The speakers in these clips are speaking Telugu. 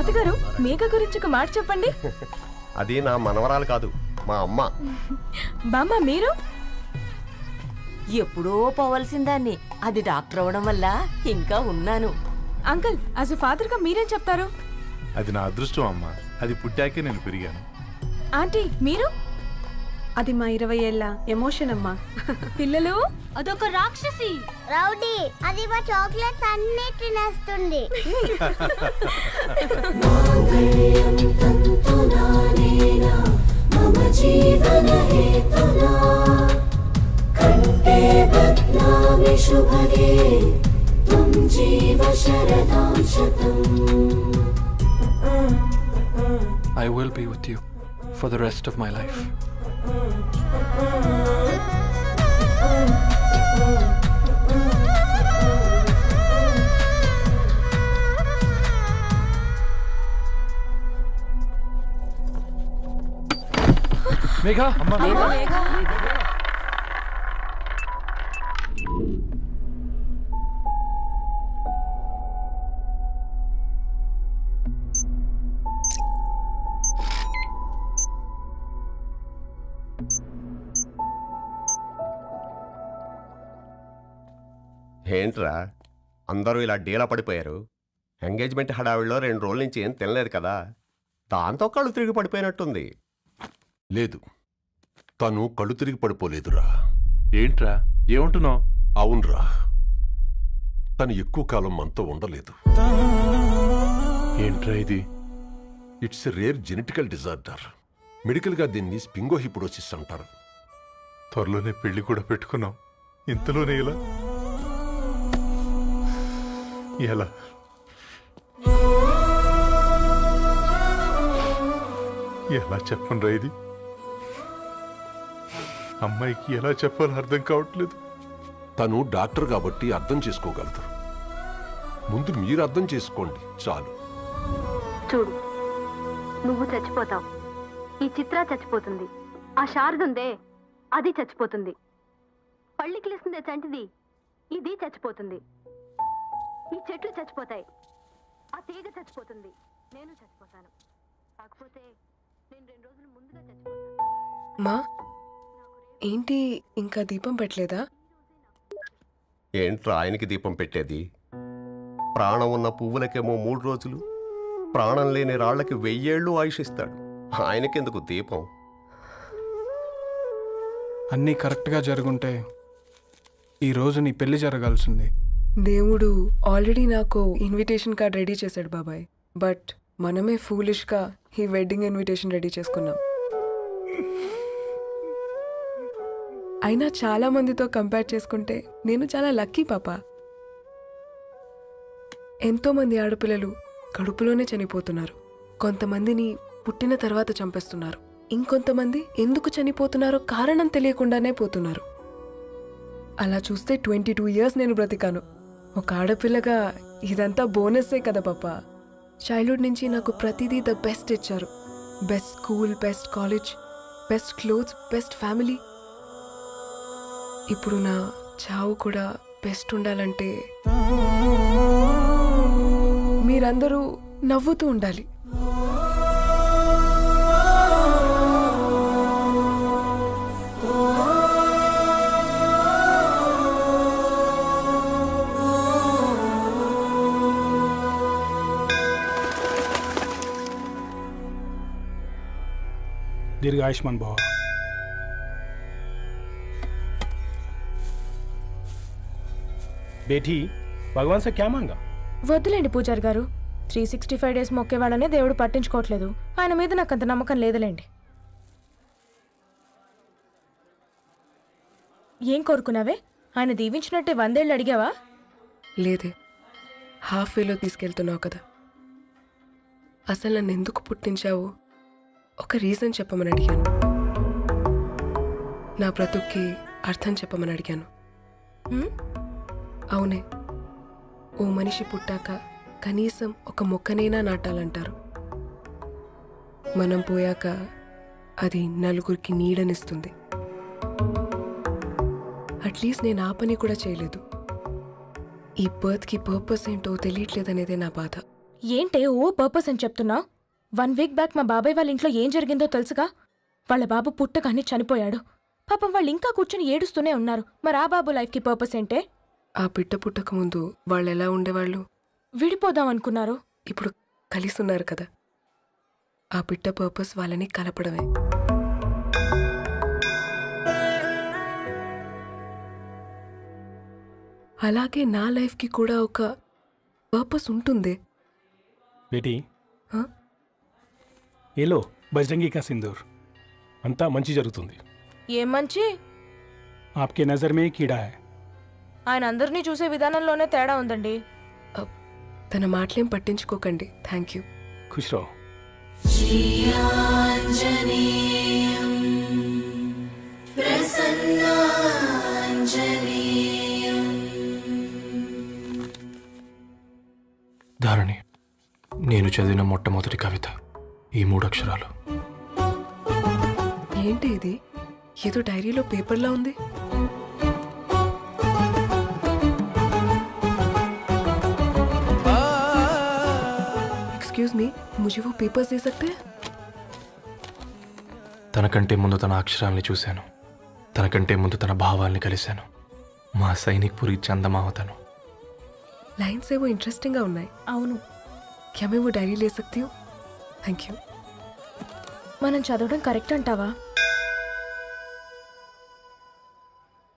తాతగారు మేఘ గురించి ఒక మాట చెప్పండి. అది నా మనవరాలు కాదు, మా అమ్మ. బామ్మ మీరు? ఎప్పుడో పోవలసిందాన్ని, అది డాక్టర్ అవడం వల్ల ఇంకా ఉన్నాను. అంకుల్ యాజ్ ఎ ఫాదర్ గా మీరేం చెప్తారు? అది నా అదృష్టం అమ్మా, అది పుట్టాకే నేను పెరిగాను. ఆంటీ మీరు? అది మా 20 ఏళ్ల ఎమోషన్ అమ్మా. పిల్లలు అదొక రాక్షసి రౌడీ, అది మా చాక్లెట్స్ అన్ని తినేస్తుంది. I will be with you for the rest of my life. Megha! ఏంట్రా అందరూ ఇలా డీలా పడిపోయారు? ఎంగేజ్మెంట్ హడావిడిలో 2 రోజుల నుంచి ఏం తినలేదు కదా, దాంతో కళ్ళు తిరిగి పడిపోయినట్టుంది. లేదు, తను కళ్ళు తిరిగి పడిపోలేదురా. ఏంట్రా ఏమంటున్నావు? అవునరా, తను ఎక్కువ కాలం మనతో ఉండలేదు. ఏంట్రా ఇది? It's a rare genetical disorder. మెడికల్గా దీన్ని స్పింగోహిపుడోసిస్ అంటారు. త్వరలోనే పెళ్లి కూడా పెట్టుకున్నాం, ఇంతలోనే ఇలా ఎలా? ఎలా చెప్పనురా ఇది? అమ్మాయికి ఎలా చెప్పాలో అర్థం కావట్లేదు. తను డాక్టర్ కాబట్టి అర్థం చేసుకోగలదు. ముందు మీరు అర్థం చేసుకోండి చాలు. చూడు, నువ్వు చచ్చిపోతావు, ఈ చిత్ర చచ్చిపోతుంది, ఆ శారదుందే అది చచ్చిపోతుంది, పళ్ళికిలిస్తుందే చంటిది ఇది చచ్చిపోతుంది, ఈ చెట్లు చచ్చిపోతాయి, ఆ తీగ చచ్చిపోతుంది, నేను చచ్చిపోతాను. కాకపోతే నేను 2 రోజులు ముందుగా చచ్చిపోతాను. మా ఏంటి ఇంకా దీపం పెట్టలేదా? ఏంట్రా ఆయనకి దీపం పెట్టేది? ప్రాణం ఉన్న పువ్వులకేమో 3 రోజులు, ప్రాణం లేని రాళ్లకి 1000 ఏళ్ళు ఆయుషిస్తాడు. ఆయనకెందుకు దీపం? అన్నీ కరెక్ట్గా జరుగుంటే ఈరోజు నీ పెళ్లి జరగాల్సింది. దేవుడు ఆల్రెడీ నాకు ఇన్విటేషన్ కార్డ్ రెడీ చేశాడు బాబాయ్. బట్ మనమే ఫూలిష్గా ఈ వెడ్డింగ్ ఇన్విటేషన్ రెడీ చేసుకున్నాం. అయినా చాలా మందితో కంపేర్ చేసుకుంటే నేను చాలా లక్కీ పాప. ఎంతోమంది ఆడపిల్లలు కడుపులోనే చనిపోతున్నారు, కొంతమందిని పుట్టిన తర్వాత చంపేస్తున్నారు, ఇంకొంతమంది ఎందుకు చనిపోతున్నారో కారణం తెలియకుండానే పోతున్నారు. అలా చూస్తే 22 ఇయర్స్ నేను బ్రతికాను. ఒక ఆడపిల్లగా ఇదంతా బోనస్సే కదా పాప. చైల్డ్హుడ్ నుంచి నాకు ప్రతిదీ ద బెస్ట్ ఇచ్చారు. Best school, best college, best clothes, best family. ఇప్పుడు నా చావు కూడా బెస్ట్ ఉండాలంటే మీరందరూ నవ్వుతూ ఉండాలి. दीर्घ आयुष्मान भव. बेटी भगवान से क्या मांगा? వద్దులేండి పూజారి గారు, 365 డేస్ మొక్కేవాళ్ళనే దేవుడు పట్టించుకోవట్లేదు. ఆయన మీద నాకు అంత నమ్మకం లేదులేండి. ఏం కోరుకున్నావే? ఆయన దీవించినట్టే 100 ఏళ్ళు అడిగావా? లేదే, హాఫ్ వేలో తీసుకెళ్తున్నావు కదా. అసలు నన్ను ఎందుకు పుట్టించావు ఒక రీజన్ చెప్పమని అడిగాను. నా బ్రతుక్కి అర్థం చెప్పమని అడిగాను. అవునే, ఓ మనిషి పుట్టాక కనీసం ఒక మొక్కనైనా నాటాలంటారు. మనం పోయాక అది నలుగురికి నీడనిస్తుంది. అట్లీస్ట్ నేను ఆ పని కూడా చేయలేదు. ఈ బర్త్కి పర్పస్ ఏంటో తెలియట్లేదనేదే నా బాధ. ఏంటే ఓ పర్పస్ అని చెప్తున్నా? 1 వీక్ బ్యాక్ మా బాబాయ్ వాళ్ళ ఇంట్లో ఏం జరిగిందో తెలుసుగా? వాళ్ళ బాబు పుట్టగానే చనిపోయాడు. పాపం వాళ్ళు ఇంకా కూర్చొని ఏడుస్తూనే ఉన్నారు. మరి ఆ బాబు లైఫ్కి పర్పస్ ఏంటే? ఆ బిడ్డ పుట్టక ముందు వాళ్ళు ఎలా ఉండేవాళ్ళు? విడిపోదాం అనుకున్నారు. ఇప్పుడు కలిసి ఉన్నారు కదా. ఆ బిడ్డ పర్పస్ వాళ్ళని కలపడమే. అలాగే నా లైఫ్కి కూడా ఒక పర్పస్ ఉంటుంది. बेटी हाँ? ये लो बजरंगी का सिंदूर अंता मंची जరుగుతుంది ఏం మంచి? आपके नजर में कीड़ा है ఆయన అందరినీ చూసే విధానంలోనే తేడా ఉందండి. తన మాటలేం పట్టించుకోకండి. Thank you. खुश रहो ధారణి, నేను చదివిన మొట్టమొదటి కవిత ఈ 3 అక్షరాలు. ఏంటి ఇది? ఏదో డైరీలో పేపర్లా ఉంది. एक्सक्यूज मी, मुझे वो पेपर्स दे सकते हैं? తనకంటే ముందు తన అక్షరాల్ని చూశాను, తనకంటే ముందు తన భావాల్ని కలిశాను. మా సైనిక్ పురి చందమావతను. लाइन्स है वो इंटरेस्टिंग ఉన్నాయి. అవును, क्या मैं वो डायरी ले सकती हूँ? Thank you. మనం చదవడం కరెక్ట్ అంటావా?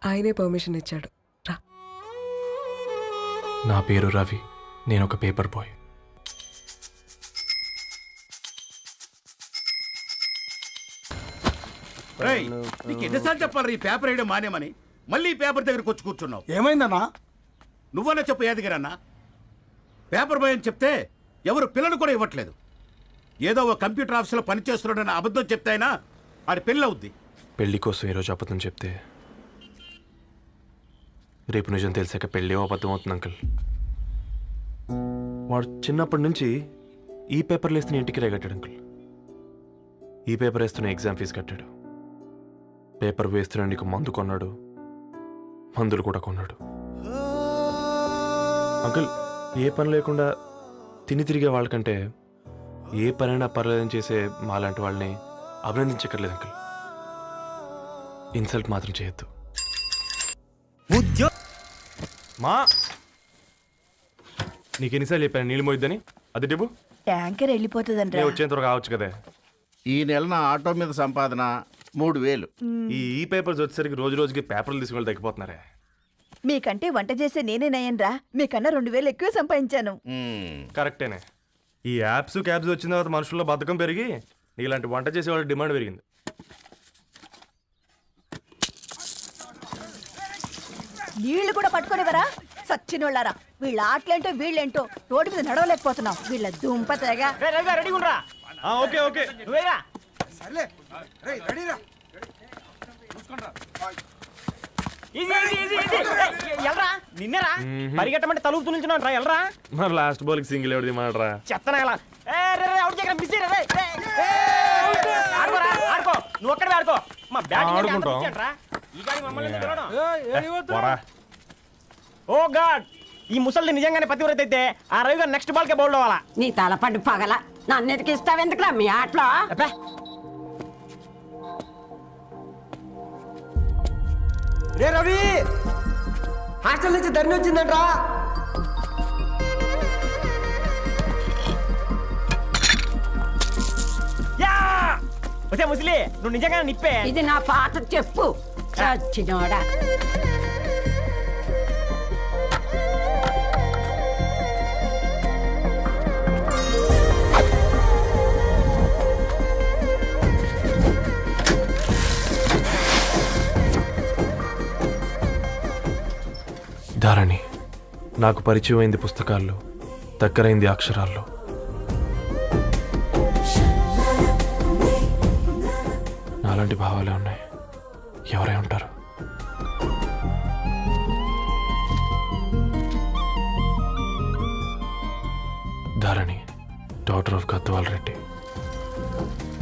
ఆయనే పర్మిషన్ ఇచ్చాడు. రా. నా పేరు రవి, నేను ఒక పేపర్ బాయ్. నీకు ఎన్నిసార్లు చెప్పాలి ఈ పేపర్ వేయడం మానేమని? మళ్ళీ ఈ పేపర్ దగ్గరకు వచ్చి కూర్చున్నావు. ఏమైందన్నా? నువ్వన్నా చెప్పు యాదగిరన్నా. పేపర్ బాయ్ అని చెప్తే ఎవరు పిల్లలు కూడా ఇవ్వట్లేదు. ఏదో ఒక కంప్యూటర్ ఆఫీసులో పనిచేస్తున్నాడని అబద్ధం చెప్తే అయినా ఆడి పెళ్ళి అవుద్ది. పెళ్లి కోసం ఈరోజు అబద్ధం చెప్తే రేపు నిజం తెలిసాక పెళ్ళి అబద్ధం అవుతుంది అంకుల్. వాడు చిన్నప్పటి నుంచి ఈ పేపర్లు వేస్తున్న ఇంటికి రేగట్టాడు అంకుల్. ఈ పేపర్ వేస్తున్న ఎగ్జామ్ ఫీజు కట్టాడు. పేపర్ వేస్తున్న నీకు మందు కొన్నాడు, మందులు కూడా కొన్నాడు. అంకుల్, ఏ పని లేకుండా తిని తిరిగే వాళ్ళకంటే ఏ పనైనా పర్లేదని చేసే మాలాంటి వాళ్ళని అభినందించక్కర్లేదు అంకుల్. ఇన్సల్ట్ మాత్రం చేయొద్దు. మా నీకు ఎన్నిసార్లు చెప్పాను నీళ్ళు మోయిద్దని? అది డిబు ట్యాంకర్ వెళ్ళిపోతుందండి. వచ్చేంత వరకు కావచ్చు కదా. ఈ నెల నా ఆటో మీద సంపాదన 3000. ఈ పేపర్స్ వచ్చేసరికి రోజు రోజుకి పేపర్లు తీసుకుని తగ్గిపోతున్నారే. మీకంటే వంట చేసే నేనే నయ్యన్రా. మీకన్నా 2000 ఎక్కువ సంపాదించాను. కరెక్టేనే. ఈ యాప్స్ క్యాబ్స్ వచ్చిన తర్వాత మనుషుల్లో బద్ధకం పెరిగి ఇలాంటి వంట చేసే వాళ్ళ డిమాండ్ పెరిగింది. నీళ్లు కూడా పట్టుకునేవరా సచ్చినోళ్ళారా. వీళ్ళ ఆటలేంటో వీళ్ళేంటో రోడ్డు మీద నడవలేకపోతున్నాం. వీళ్ళ దుంప తెగ. ఓకే ఓకే నిన్నరా పరిగెట్టమంటే తలుపు నుంచి రా ఎల్రా. మరి లాస్ట్ బాల్ కి సింగిల్ ఎవరిది మాట్రా చెత్తనా ఎలా ఆడుకో, నువ్వు ఒక్కడే ఆడుకో. మా ఆడుకుంటాం. ఓ గాడ్, ఈ ముసలి నిజంగానే పతివ్రత అయితే ఆ రవి గారు నెక్స్ట్ బాల్ కే బౌల్డ్ అవ్వాలా. నీ తలపండు పగల నన్ను ఇస్తావెందుకురా మీ ఆటలో? రే రవి, హాస్టల్ నుంచి ధరణి వచ్చిందంట్రా. వచ్చే ముసలి, నువ్వు నిజంగా నిప్పే. ఇది నా పాత చెప్పు చచ్చినోడా. ధారణి, నాకు పరిచయం అయింది పుస్తకాల్లో, దగ్గరైంది అక్షరాల్లో. నాలాంటి భావాలే ఉన్నాయి. ఎవరై ఉంటారు? Dharani, daughter of Gadwal Reddy.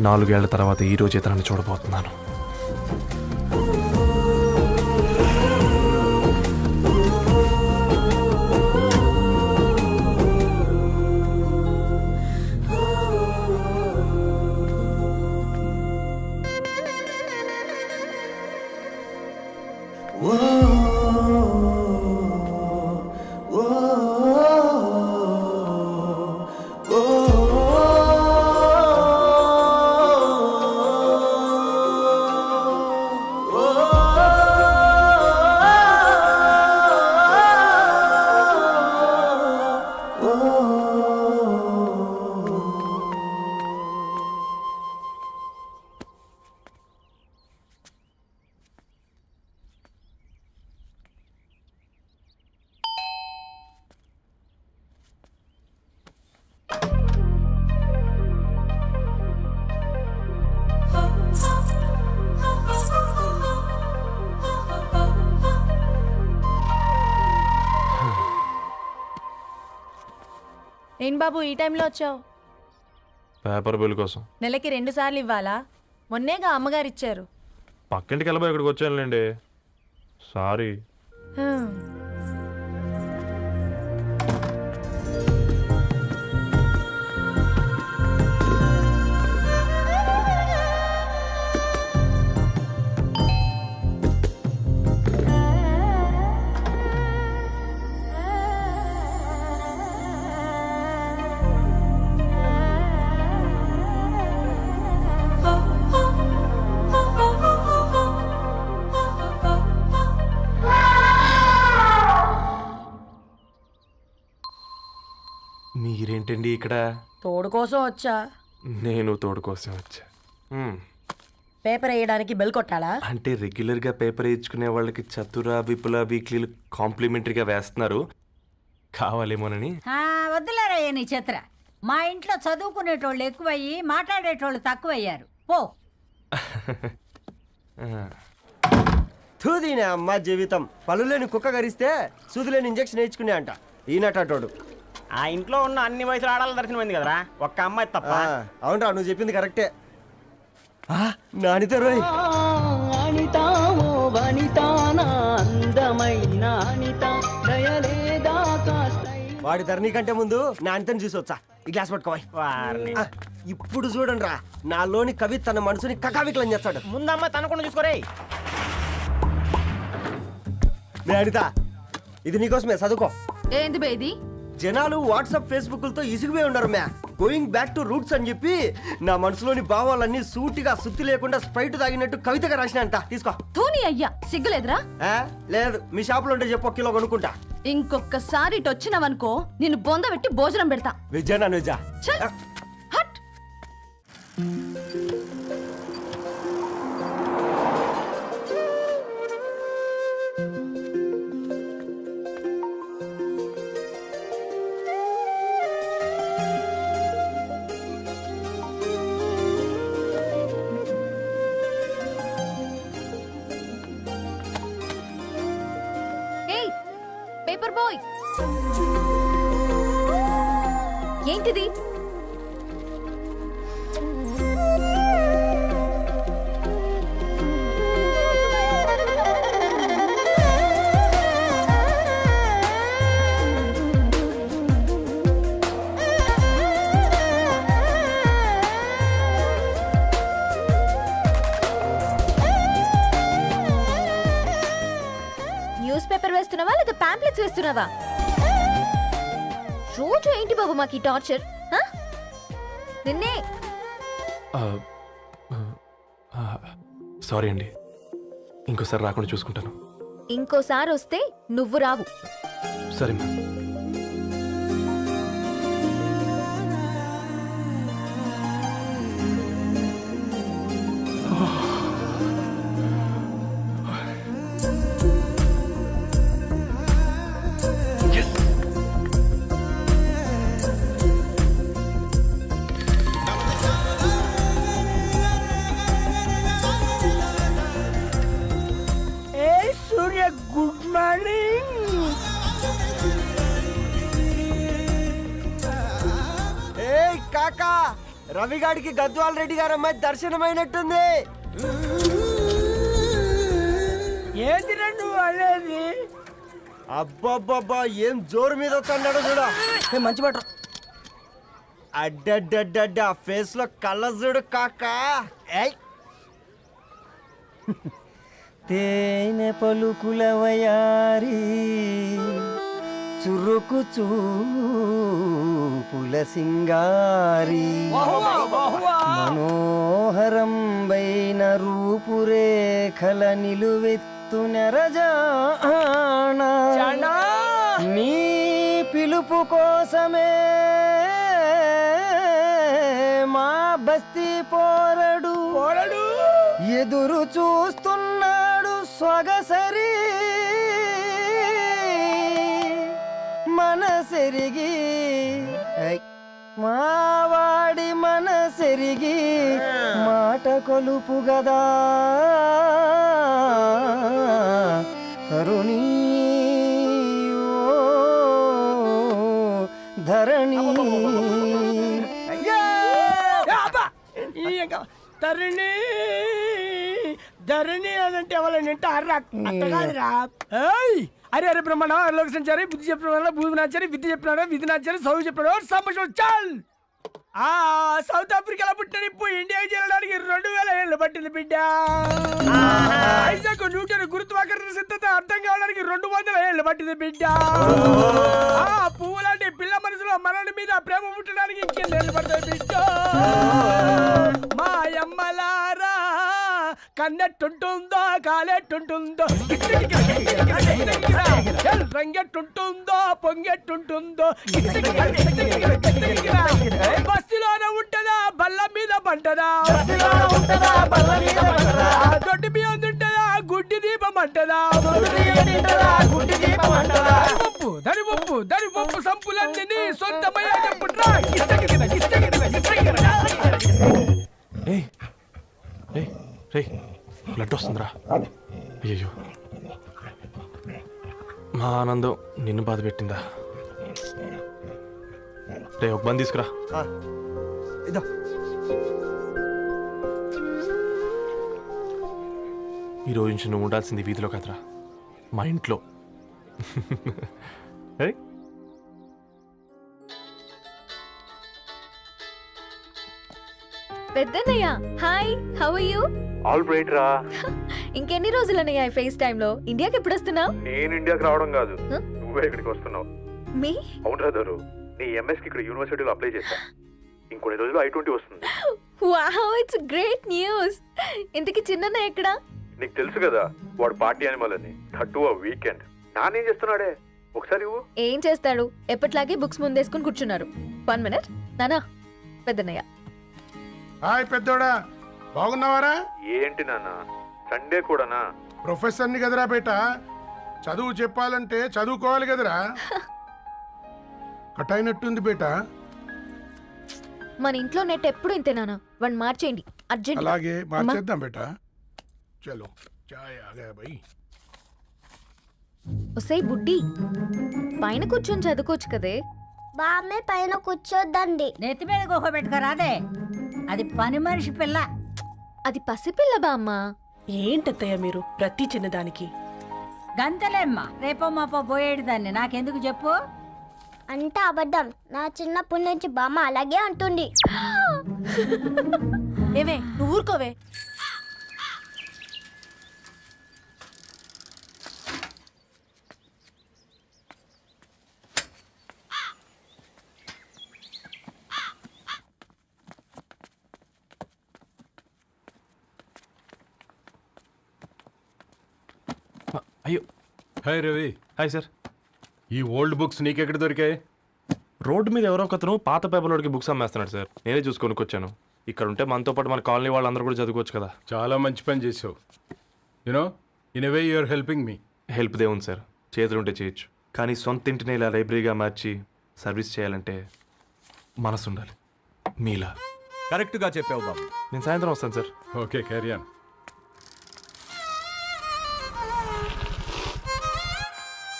4 ఏళ్ల తర్వాత ఈ రోజు ఇతరాన్ని చూడబోతున్నాను. ఏం బాబు ఈ టైంలో వచ్చావు? పేపర్ బిల్ కోసం. నెలకి 2 సార్లు ఇవ్వాలా? మొన్నేగా అమ్మగారు ఇచ్చారు. పక్కింటికి వెళ్ళబోయి ఇక్కడికి వచ్చానులేండి. సారీ. మీరేంటండి ఇక్కడ? తోడు కోసం వచ్చా. నేను తోడు కోసం వచ్చా. పేపర్ వేయడానికి బెల్ కొట్టాలా? అంటే రెగ్యులర్గా పేపర్ వేయించుకునే వాళ్ళకి చతుర విపుల వీక్లీలు కాంప్లిమెంటరీగా వేస్తున్నారు, కావాలేమోనని. వద్దులేరయ్య నీ చిత్ర. మా ఇంట్లో చదువుకునేటోళ్ళు ఎక్కువయ్యి మాట్లాడేటోళ్ళు తక్కువయ్యారు. పో. తూదీనే అమ్మ జీవితం. పళ్ళులేని కుక్క గరిస్తే సూదులేని ఇంజక్షన్ వేయించుకునే అంట ఈనటోడు. ఆ ఇంట్లో ఉన్న అన్ని వయసుల ఆడాల దర్శనమైంది కదరా, ఒక్క అమ్మాయి తప్ప. అవునరా, నువ్వు చెప్పింది కరెక్టే. నానిత రోయ్, వాడి ధరణి కంటే ముందు నానితని చూసి వచ్చా. ఈ గ్లాస్ పట్టుకోవాలి. ఇప్పుడు చూడండి రా, నాలోని కవి తన మనసుని కకావికలం చేస్తాడు. ముందమ్మ తనకుండా చూసుకోరే. అనిత, ఇది నీకోసమే, చదువుకో. ఏంది బేది? జనాలు వాట్సాప్ ఫేస్బుక్లతో ఇసిగిపోయి ఉన్నారు మ్యా. గోయింగ్ బ్యాక్ టు రూట్స్ అని చెప్పి నా మనసులోని భావాలన్నీ సూటిగా సుత్తి లేకుండా స్ప్రైట్ తాగినట్టు కవితగా రాసిన అంట. తీసుకో. తూని అయ్యా, సిగ్గులేదురా? లేదు, మీ షాప్ లో ఉంటే చెప్పు, కిలో కొనుక్కుంటా. ఇంకొకసారి ఇటు వచ్చినావనుకో నిన్ను బొంద పెట్టి భోజనం పెడతా. వెజ్జా నాన్ వెజ్జా? హట్. పేపర్ బాయ్, ఏంటిది? న్యూస్ పేపర్ వేస్తున్నావా లేదా పాంప్లెట్స్ వేస్తున్నావా? రోజు ఏంటి బాబు మాకు టార్చర్? నిన్నే. సారీ అండి, ఇంకోసారి రాకుండా చూసుకుంటాను. ఇంకోసారి వస్తే నువ్వు రావు. సరే మ్యామ్. Good morning. ఏ కాకా, రవిగాడికి గద్వాల్ రెడ్డి గారు అమ్మాయి దర్శనమైనట్టుంది. ఏంటి నువ్వు అనేది? అబ్బబ్బబ్బా, ఏం జోరు మీద వస్తున్నాడో చూడు. మంచి మాట. అడ్డడ్డడ్డ ఫేస్ లో కళ్ళ చూడు కాకా. తేనె పలుకుల వయారి చురుకు చూపుల సింగారి మనోహరం బైన రూపురేఖల నిలువెత్తు నెరజానా నీ పిలుపు కోసమే మా బస్తీ పోరడు ఎదురు చూస్తున్నాడు సొగసరి మనసెరిగి మావాడి మనసెరిగి మాట కొలుపు గదా తరుణీ ధరణి ధరణి ధరణి అదంటే ఎవరైనా అర్రా అట్ట కాదురా. ఏయ్! అరే అరే బ్రహ్మణ లోక సంచారి బుద్ధి చెప్పిన భూమి నాచారి విద్య చెప్పినాడు విధి నాచారి చదువు చెప్పినాడు సంభాషణ చాల్. సౌత్ ఆఫ్రికాలో పుట్టిన ఇప్పుడు ఇండియాకి చేరడానికి 2000 ఏళ్ళు పట్టింది బిడ్డ. ఐజాక్ న్యూటన్ గురుత్వాకర్షణ సిద్ధత అర్థం కావడానికి 200 ఏళ్ళు పట్టింది బిడ్డ. పువ్వు లాంటి పిల్ల మనసులో మనని మీద ప్రేమ పుట్టడానికి ఇంకేళ్ళు పడతాయి బిడ్డ. మా అమ్మలారా కన్నెట్టుంటుందో కాలెట్టుంటుందో రంగెట్టుంటుందో పొంగెట్టుంటుందో బస్తిలోనే ఉంటదా బల్ల మీద పంటదా దొడ్డి బియ్యం ఉంటదా గుడ్డి దీపం అంటదా దరి పప్పు సంపులన్నీ సొంతమయ్యేటప్పుడురా బ్లడ్ వస్తుందిరా. అయ్యో మా ఆనందం నిన్ను బాధ పెట్టిందా? రే ఒక బంద్ తీసుకురా. ఇదో ఈ రోజు నుంచి నువ్వు ఉండాల్సింది వీధిలో కదరా, మా ఇంట్లో. పెద్దన్నయ్య hi, how are you? All right రా. ఇంకెన్ని రోజులన్నయ్య ఫేస్ టైమ్ లో? ఇండియాకి ఎప్పుడు వస్తున్నావు? నేను ఇండియాకి రావడం కాదు, నువ్వే ఇక్కడికి వస్తున్నావు. మీ అవునరా దరు, నీ ఎంఎస్కి ఇక్కడ యూనివర్సిటీలో అప్లై చేశా. ఇంకొన్ని రోజులు I-20 వస్తుంది. Wow, it's great news. ఇంతకి చిన్నన్న ఎక్కడా? నీకు తెలుసు కదా వాడు పార్టీ అనిమల్ అని. థర్టూ వీకెండ్ నానేం చేస్తున్నాడే ఒకసారి ఇవ్వు. ఏం చేస్తాడు, ఎప్పట్లాగే బుక్స్ ముందేసుకుని కూర్చున్నారు. 1 minute నానా. పెద్దన్నయ్య హాయ్ పెద్దోడా, బాగున్నావారా? ఏంటి నాన్న సండే కూడానా? ప్రొఫెసర్ని కదరా బేట, చదువు చెప్పాలంటే చదువుకోవాలి కదరా. కట్ అయినట్టుంది బేట. మన ఇంట్లో నెట్ ఎప్పుడు ఇంతేనానా, వన్ మార్చేయండి అర్జెంట్. అలాగే మార్చేద్దాం బేట. చలో చాయ్ ఆగా భయ్. ఒసే బుడ్డి, పైన కూర్చొని చదువుకోవచ్చు కదే. బామ్మే పైన కూర్చోద్దండి. నెత్తి మీద గుహ పెట్టుకోరాదే, అది పని మనిషి పిల్ల. అది పసిపిల్ల బామ్మ. ఏంటత్తయ్య మీరు ప్రతి చిన్నదానికి? గంతలేమ్మా, రేపో మాపో పోయేడు దాన్ని నాకెందుకు చెప్పు. అంటే అబద్ధం. నా చిన్నప్పటి నుంచి బామ్మ అలాగే అంటుంది. ఏవే నువ్వు ఊరుకోవే. అయ్యో హాయ్ రవి. Hi sir. ఈ ఓల్డ్ బుక్స్ నీకెక్కడ దొరికాయి? రోడ్డు మీద ఎవరో ఒకతను పాత పేపర్లోకి బుక్స్ అమ్మేస్తున్నాడు సార్. నేనే చూసుకొని వచ్చాను. ఇక్కడ ఉంటే మనతో పాటు మన కాలనీ వాళ్ళందరూ కూడా చదువుకోవచ్చు కదా. చాలా మంచి పని చేసావు. You know in a way you're helping me. Help దేవుంది సార్, చేతులు ఉంటే చేయొచ్చు. కానీ సొంత ఇంటిని ఇలా లైబ్రరీగా మార్చి సర్వీస్ చేయాలంటే మనసు ఉండాలి మీలా. కరెక్ట్గా చెప్పావు బాబు. నేను సాయంత్రం వస్తాను sir. Okay carry on.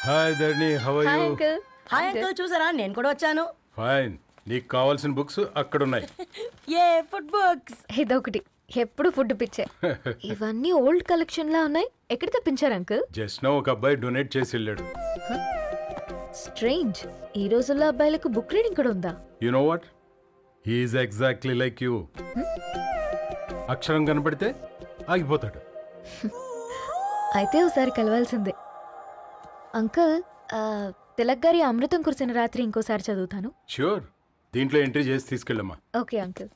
Hi Dharani, how are hi you? Uncle. Hi uncle, చూసారా నేను కూడా వచ్చాను. ఫైన్. నీకు కావాల్సిన బుక్స్ అక్కడ ఉన్నాయి. ఏ ఫుడ్ బుక్స్? ఇదొకటి, ఎప్పుడు ఫుడ్ పిచ్చే. ఇవన్నీ ఓల్డ్ కలెక్షన్ లా ఉన్నాయి. ఎక్కడ తెప్పించారు అంకుల్? జస్ట్ నో ఒక అబ్బాయి డొనేట్ చేసి వెళ్ళాడు. స్ట్రేంజ్, ఈ రోజుల్లో అబ్బాయిలకు బుక్ రీడింగ్ కూడా ఉందా? You know what, he is exactly like you. అక్షరం కనపడితే ఆగిపోతాడు. అయితే ఒకసారి కలవాల్సిందే. అంకుల్, తిలక్ గారి అమృతం కురిసిన రాత్రి ఇంకోసారి చదువుతాను. ష్యూర్, దీంట్లో ఎంట్రీ చేసి తీసుకెళ్ళమ్మా. Okay uncle.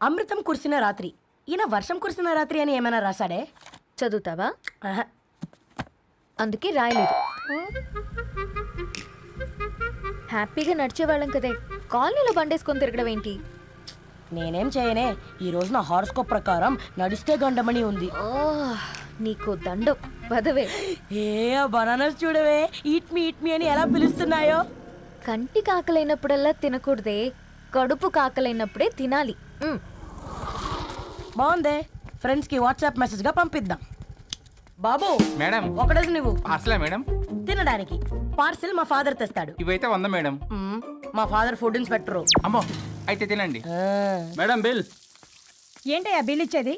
అమృతం కురిసిన రాత్రి, ఈయన వర్షం కురిసిన రాత్రి అని ఏమైనా రాశాడే? చదువుతావా? ఆహా. అందుకే రాయలేదు. హ్యాపీగా నడిచేవాళ్ళం కదే, కాలనీలో బండేసుకొని తిరగడం ఏంటి? నేనేం చేయనే, ఈ రోజు నా హారోస్కోప్ ప్రకారం నడిస్తే గండమణి ఉంది. ఓ, నీకు దండం పదవే. ఏ బనానాస్ చూడవే, ఈట్ మీ అని ఎలా పిలుస్తున్నాయో. కంటి కాకలైనప్పుడల్లా తినకూడదే, కడుపు కాకలైనప్పుడే తినాలి. బాగుందే, ఫ్రెండ్స్ కి వాట్సాప్ మెసేజ్ గా పంపిద్దాం. బాబు మేడం ఒకడేసి నువ్వు అసలే మేడం తినడానికి పార్సిల్ మా ఫాదర్ తెస్తాడు. ఇవైతే 100 మేడం. మా ఫాదర్ ఫుడ్ ఇన్స్పెక్టర్. అమ్మో అయితే తినండి. Madam bill. ఏంటయ్యా బిల్ ఇచ్చేది?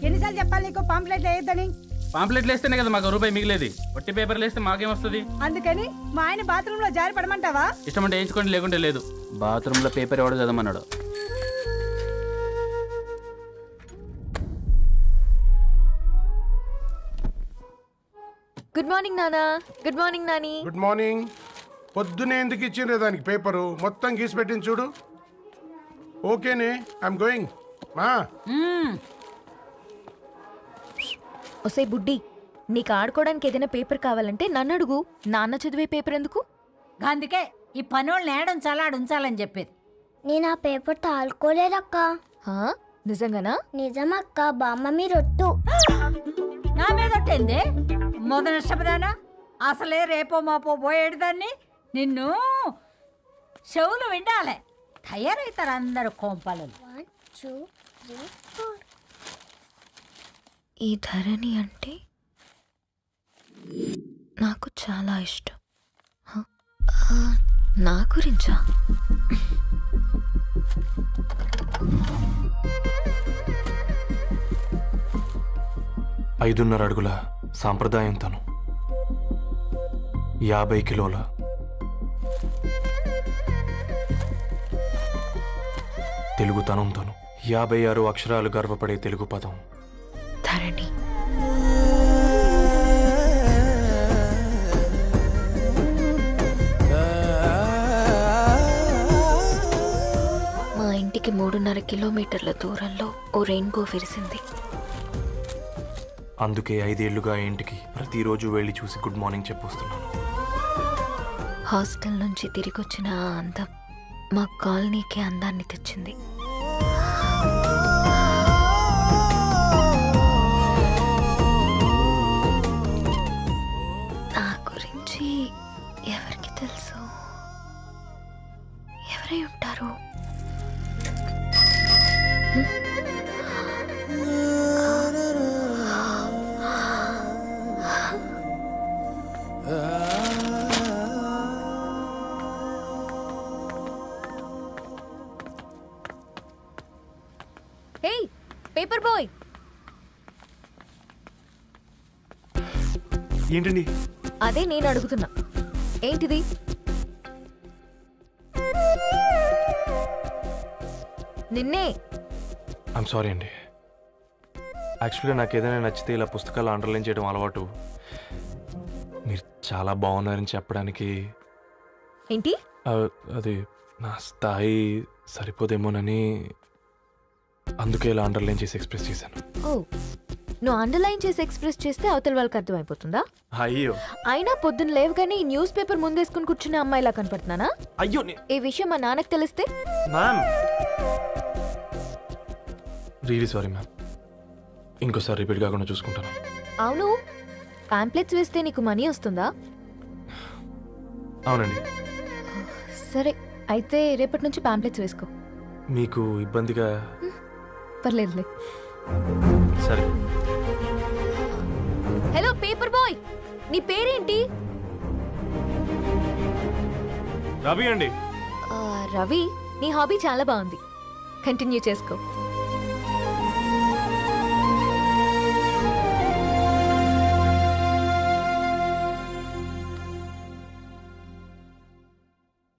ఎన్నిసార్లు చెప్పాలి నీకు పాంప్లెట్ వేయొద్దని? పాంప్లెట్లు వేస్తేనే కదా మాకు రూపాయి మిగిలేది. ఒట్టి పేపర్లు వేస్తే మాకేమొస్తుంది? అందుకని మా ఆయన బాత్రూమ్ లో జారి పడమంటావా? ఇష్టమంటే వేయించుకోండి, లేకుంటే లేదు. బాత్రూమ్ లో పేపర్ ఎవడో చదవమన్నాడు. గుడ్ మార్నింగ్ నానా. Good morning Nani. Good morning. పొద్దునే ఎందుకు ఇచ్చిండ్రే దానికి పేపరు? మొత్తం గీసి పెట్టింది చూడు. ఓకేనే, ఐఎమ్ గోయింగ్. మా ఒసే బుడ్డి, నీకు ఆడుకోవడానికి ఏదైనా పేపర్ కావాలంటే నన్ను అడుగు. నాన్న చదివే పేపర్ ఎందుకు? అందుకే ఈ పనోళ్ళని ఏడంచాలా ఉంచాలని చెప్పేది. నేను ఆ పేపర్ తాలుకోలేదక్క. హా? నిజంగానా? నిజమక్క, బామ్మ మీరొట్టు. నా మీద ఒట్టేంది? మొదటి నష్టపదానా? అసలే రేపో మాపో పోయేడు దాన్ని. నిన్ను చెవులు విండాలే. తయారవుతారు అందరు కోంపాలు. 1 2 3 4. ఈ ధరణి అంటే నాకు చాలా ఇష్టం. హ? నా గురించా? 5.5 అడుగుల సాంప్రదాయం తను, 50 కిలోల తెలుగుతనం తను, 56 అక్షరాలు గర్వపడే తెలుగు పదం ధరణి. మా ఇంటికి 3.5 కిలోమీటర్ల దూరంలో ఓ రెయిన్బో విరిసింది. అందుకే 5 ఏళ్లుగా ఇంటికి ప్రతిరోజు వెళ్ళి చూసి గుడ్ మార్నింగ్ చెప్పొస్తున్నాను. హాస్టల్ నుంచి తిరిగొచ్చిన ఆ అందం మా కాలనీకి అందాన్ని తెచ్చింది. నా గురించి ఎవరికి తెలుసు? ఎవరై ఉంటారు? ఏయ్ పేపర్ బాయ్, ఏంటండి? అదే నేను అడుగుతున్నా. ఏంటిది? నిన్నే. ఐమ్ సారీ అండి. యాక్చువల్గా నాకు ఏదైనా నచ్చితే ఇలా పుస్తకాలు అండర్లైన్ చేయడం అలవాటు. మీరు చాలా బాగున్నారని చెప్పడానికి ఏంటి? అది నా స్థాయి సరిపోదేమోనని అందుకే ఇలా అండర్లైన్ చేసి ఎక్స్ప్రెస్ చేశాను. ఓ, నువ్వు అండర్లైన్ చేసి ఎక్స్ప్రెస్ చేస్తే అవతల వాళ్ళకి అర్థమైపోతుందా? అయ్యో, అయినా పొద్దున్న లేవగానే ఈ న్యూస్ పేపర్ ముందేసుకుని కూర్చునే అమ్మాయిలా కనపడుతున్నానా? అయ్యో ఈ విషయం మా నాన్నకు తెలిస్తే? Ma'am, really sorry ma'am. ఇంకోసారి రిపీట్ కాకుండా చూసుకుంటాను. అవును, పాంప్లెట్స్ వేస్తే నీకు మనీ వస్తుందా? అవునండి. సరే, అయితే రేపటి నుంచి పాంప్లెట్స్ వేసుకో. మీకు ఇబ్బందిగా? పర్లేదులే. సరే. హలో పేపర్ బాయ్, నీ పేరేంటి? రవి అండి. రవి, నీ హాబీ చాలా బాగుంది, కంటిన్యూ చేసుకో.